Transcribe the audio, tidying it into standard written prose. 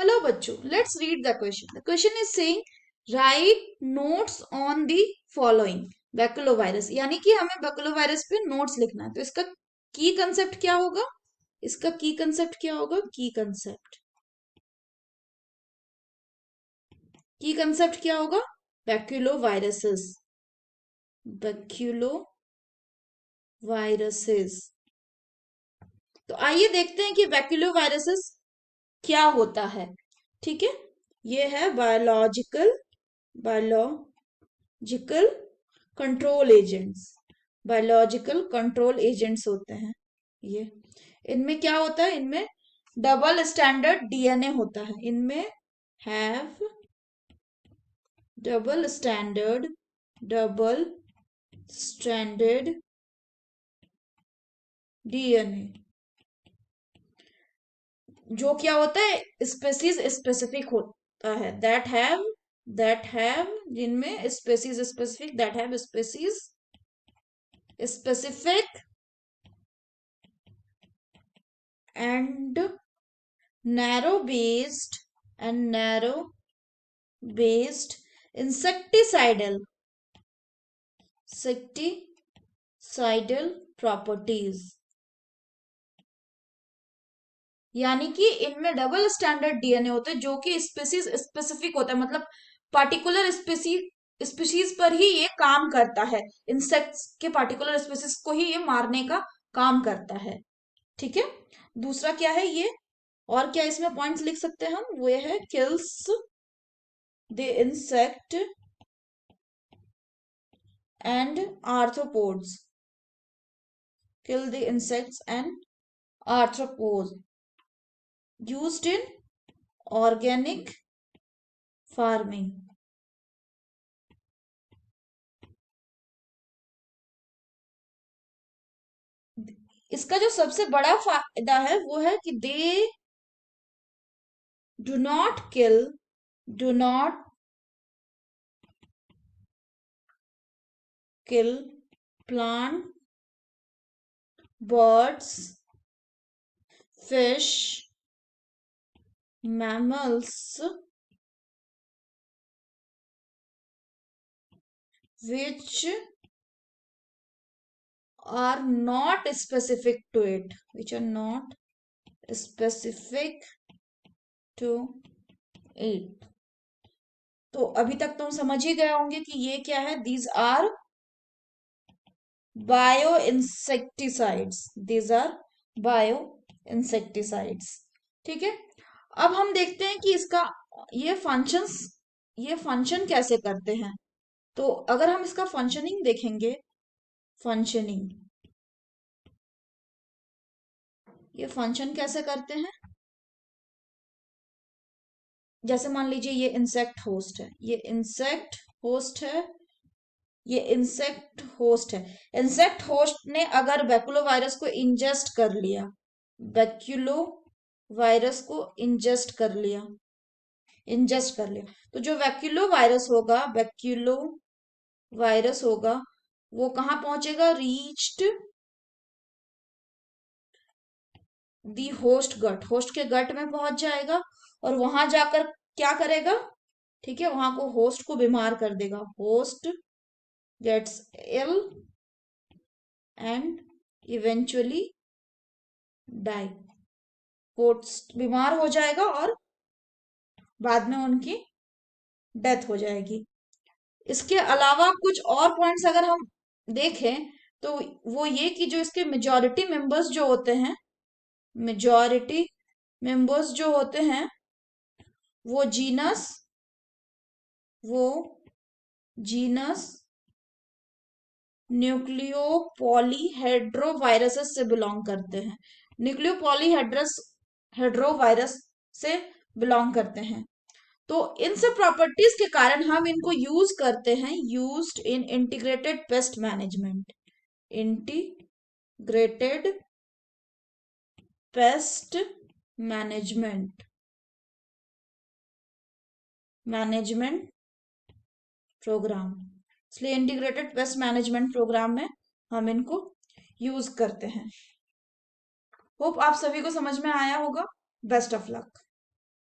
Hello बच्चों, let's read the question. The question is saying write notes on the following baculovirus, यानी कि हमें baculovirus पे notes लिखना है। तो इसका की कंसेप्ट क्या होगा? इसका की कंसेप्ट क्या होगा? की कंसेप्ट क्या होगा? बैकुलोवायरसेस, बैकुलोवायरसेस। तो आइए देखते हैं कि बैकुलोवायरसेस क्या होता है। ठीक है, ये है बायोलॉजिकल कंट्रोल एजेंट्स होते हैं ये। इनमें क्या होता है? इनमें डबल स्टैंडर्ड डीएनए होता है। इनमें हैव डबल स्टैंडर्ड डीएनए, जो क्या होता है? स्पेसीज स्पेसिफिक होता है। दैट हैव जिनमें species specific, that have species specific and narrow based insecticidal properties, यानी कि इनमें डबल स्टैंडर्ड डीएनए होते हैं जो कि स्पीसीज स्पेसिफिक होता है, मतलब पार्टिकुलर स्पीसीज पर ही ये काम करता है। इंसेक्ट्स के पार्टिकुलर स्पीसीज को ही ये मारने का काम करता है। ठीक है, दूसरा क्या है ये? और क्या इसमें पॉइंट्स लिख सकते हैं हम? वो ये है kills the insect and arthropods, kill the insects and arthropods used in organic farming. इसका जो सबसे बड़ा फायदा है वो है कि they do not kill plant, birds, fish, mammals which are not specific to it, तो अभी तक तुम समझ ही गए होंगे कि ये क्या है? These are bio insecticides. ठीक है, अब हम देखते हैं कि इसका ये फंक्शन कैसे करते हैं। तो अगर हम इसका फंक्शनिंग देखेंगे, ये फंक्शन कैसे करते हैं? जैसे मान लीजिए ये इंसेक्ट होस्ट है, ये इंसेक्ट होस्ट ने अगर बैकुलो वायरस को इंजेस्ट कर लिया, तो जो वायरस होगा वो कहां पहुंचेगा? रीच्ड दी होस्ट के गट में पहुंच जाएगा और वहां जाकर क्या करेगा? ठीक है, वहां को होस्ट को बीमार कर देगा। Host gets ill and eventually die, host बीमार हो जाएगा और बाद में उनकी डेथ हो जाएगी। इसके अलावा कुछ और पॉइंट्स अगर हम देखें तो वो ये कि जो इसके मेजॉरिटी मेंबर्स जो होते हैं वो जीनस न्यूक्लियोपॉलीहेड्रोवायरसेस से बिलोंग करते हैं। हेड्रोवायरस से बिलोंग करते हैं। तो इन सब प्रॉपर्टीज के कारण हम इनको यूज करते हैं, used in integrated pest management, integrated pest management program. इसलिए इंटीग्रेटेड पेस्ट मैनेजमेंट प्रोग्राम में हम इनको यूज करते हैं। होप आप सभी को समझ में आया होगा। Best of luck.